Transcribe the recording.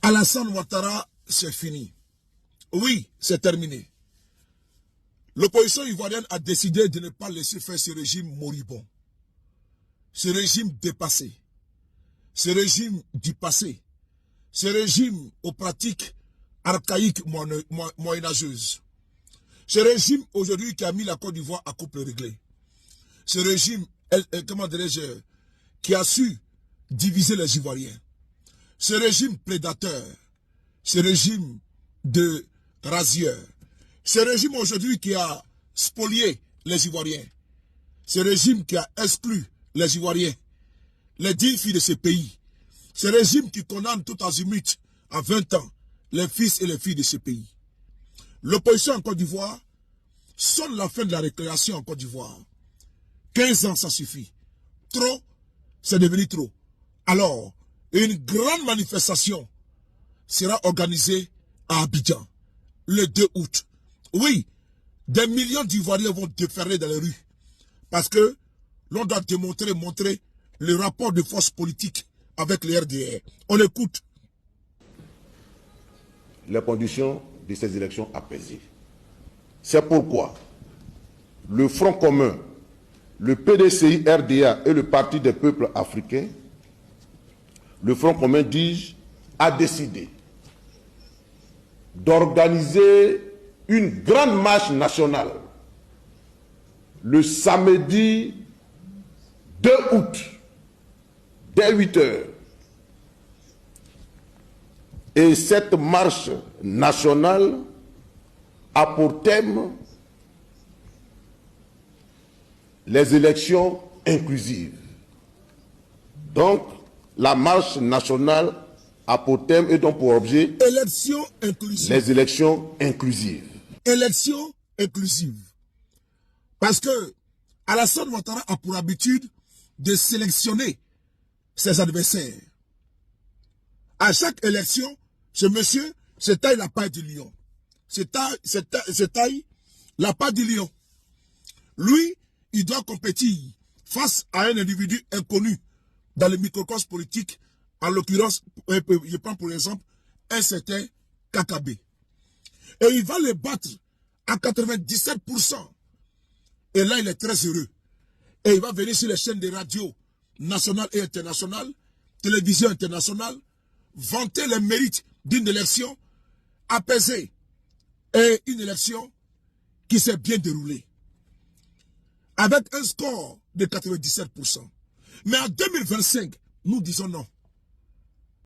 Alassane Ouattara, c'est fini. Oui, c'est terminé. L'opposition ivoirienne a décidé de ne pas laisser faire ce régime moribond. Ce régime dépassé. Ce régime du passé. Ce régime aux pratiques archaïques moyenâgeuses. Ce régime aujourd'hui qui a mis la Côte d'Ivoire à couple réglé. Ce régime, comment dirais-je, qui a su diviser les Ivoiriens. Ce régime prédateur. Ce régime de rasieurs. Ce régime aujourd'hui qui a spolié les Ivoiriens. Ce régime qui a exclu les Ivoiriens. Les 10 filles de ce pays. Ce régime qui condamne tout azimut à 20 ans les fils et les filles de ce pays. L'opposition en Côte d'Ivoire sonne la fin de la récréation en Côte d'Ivoire. 15 ans, ça suffit. Trop, c'est devenu trop. Alors, une grande manifestation sera organisée à Abidjan, le 2 août. Oui, des millions d'Ivoiriens vont déferler dans les rues. Parce que l'on doit montrer le rapport de force politique avec les RDR. On écoute. Les conditions de ces élections apaisées. C'est pourquoi le Front commun, le PDCI RDA et le Parti des peuples africains, le Front commun, dis-je, a décidé d'organiser une grande marche nationale le samedi 2 août, dès 8 heures. Et cette marche nationale a pour thème les élections inclusives. Donc, la marche nationale a pour thème et donc pour objet élections inclusives. Les élections inclusives. Élections inclusives. Parce que Alassane Ouattara a pour habitude de sélectionner ses adversaires. À chaque élection, ce monsieur se taille la paille du lion. Se taille la paille du lion. Lui, il doit compétir face à un individu inconnu dans le microcosme politique. En l'occurrence, je prends pour exemple un certain KKB. Et il va le battre à 97%. Et là, il est très heureux. Et il va venir sur les chaînes de radio nationales et internationales, télévision internationale, vanter les mérites d'une élection apaisée et une élection qui s'est bien déroulée. Avec un score de 97%. Mais en 2025, nous disons non.